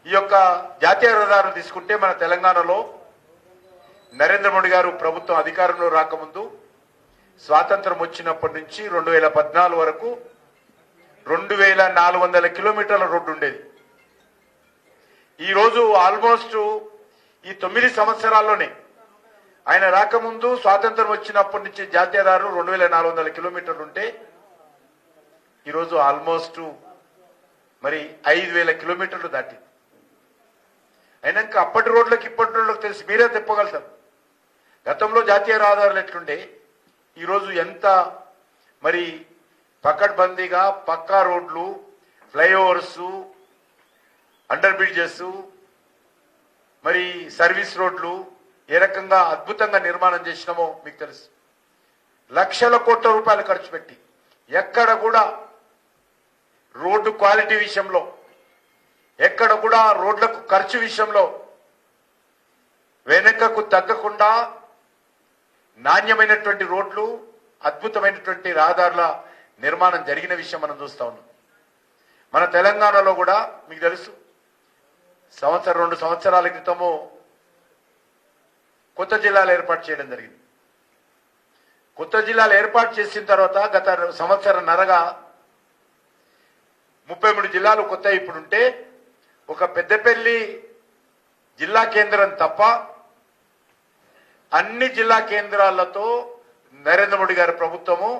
ఈ యొక్క జాతీయ రహదారులు తీసుకుంటే మన తెలంగాణలో నరేంద్ర మోడీ గారు ప్రభుత్వం అధికారంలో రాకముందు స్వాతంత్రం వచ్చినప్పటి నుంచి 2014 వరకు 2400 కిలోమీటర్ల రోడ్డు ఉండేది. ఈరోజు ఆల్మోస్ట్ ఈ 9 సంవత్సరాల్లోనే ఆయన రాకముందు స్వాతంత్రం వచ్చినప్పటి నుంచి జాతీయ రహదారులు 2400 కిలోమీటర్లు ఉంటే ఈరోజు ఆల్మోస్ట్ మరి 5000 కిలోమీటర్లు దాటింది. అయినాక అప్పటి రోడ్లకు ఇప్పటి రోడ్లకు తెలిసి మీరే చెప్పగలుగుతారు. గతంలో జాతీయ రహదారులు ఎట్లుండే, ఈరోజు ఎంత మరి పకడ్బందీగా పక్కా రోడ్లు, ఫ్లైఓవర్స్, అండర్ బ్రిడ్జెస్, మరి సర్వీస్ రోడ్లు ఏ రకంగా అద్భుతంగా నిర్మాణం చేసినామో మీకు తెలుసు. లక్షల కోట్ల రూపాయలు ఖర్చు పెట్టి ఎక్కడ కూడా రోడ్డు క్వాలిటీ విషయంలో, ఎక్కడ కూడా రోడ్లకు ఖర్చు విషయంలో వెనకకు తగ్గకుండా నాణ్యమైనటువంటి రోడ్లు, అద్భుతమైనటువంటి రహదారుల నిర్మాణం జరిగిన విషయం మనం చూస్తా ఉన్నాం. మన తెలంగాణలో కూడా మీకు తెలుసు, 2 సంవత్సరాల క్రితము కొత్త జిల్లాలు ఏర్పాటు చేయడం జరిగింది. కొత్త జిల్లాలు ఏర్పాటు చేసిన తర్వాత గత సంవత్సరన్నరగా 33 జిల్లాలు కొత్త ఇప్పుడుంటే ఒక పెద్దపల్లి జిల్లా కేంద్రం తప్ప అన్ని జిల్లా కేంద్రాలతో నరేంద్ర మోడీ గారి ప్రభుత్వము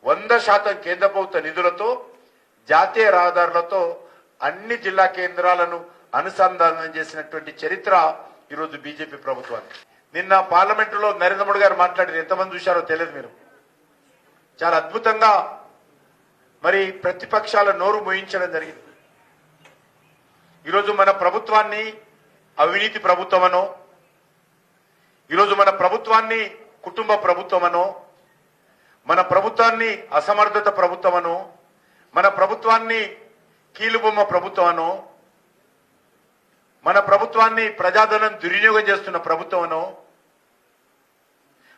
100% కేంద్ర ప్రభుత్వ నిధులతో జాతీయ రహదారులతో అన్ని జిల్లా కేంద్రాలను అనుసంధానం చేసినటువంటి చరిత్ర ఈరోజు బీజేపీ ప్రభుత్వానికి. నిన్న పార్లమెంటులో నరేంద్ర మోడీ గారు మాట్లాడారు, ఎంతమంది చూశారో తెలియదు మీరు. చాలా అద్భుతంగా మరి ప్రతిపక్షాల నోరు మోయించడం జరిగింది. ఈరోజు మన ప్రభుత్వాన్ని అవినీతి ప్రభుత్వమనో, ఈరోజు మన ప్రభుత్వాన్ని కుటుంబ ప్రభుత్వమనో, మన ప్రభుత్వాన్ని అసమర్థత ప్రభుత్వమనో, మన ప్రభుత్వాన్ని కీలుబొమ్మ ప్రభుత్వమనో, మన ప్రభుత్వాన్ని ప్రజాధనం దుర్వినియోగం చేస్తున్న ప్రభుత్వమనో,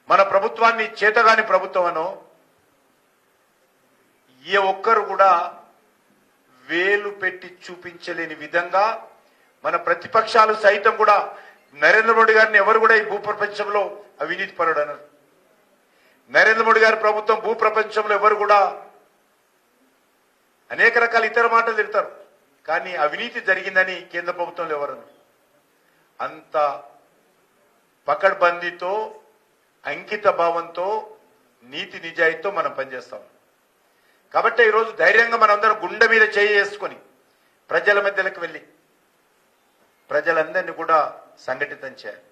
మన ప్రభుత్వాన్ని చేతగాని ప్రభుత్వమనో ఏ ఒక్కరు కూడా వేలు పెట్టి చూపించలేని విధంగా మన ప్రతిపక్షాలు సైతం కూడా నరేంద్ర మోడీ గారిని ఎవరు కూడా ఈ భూప్రపంచంలో అవినీతి పరుడు అన్నారు. నరేంద్ర మోడీ గారి ప్రభుత్వం భూప్రపంచంలో ఎవరు కూడా అనేక రకాల ఇతర మాటలు తిడతారు, కానీ అవినీతి జరిగిందని కేంద్ర ప్రభుత్వంలో ఎవరన్నారు. అంత పకడ్బందీతో, అంకిత భావంతో, నీతి నిజాయితీతో మనం పనిచేస్తాం. కాబట్టి ఈరోజు ధైర్యంగా మనందరం గుండె మీద చేయి చేసుకొని ప్రజల మధ్యలోకి వెళ్ళి ప్రజలందరినీ కూడా సంఘటితం చేయాలి.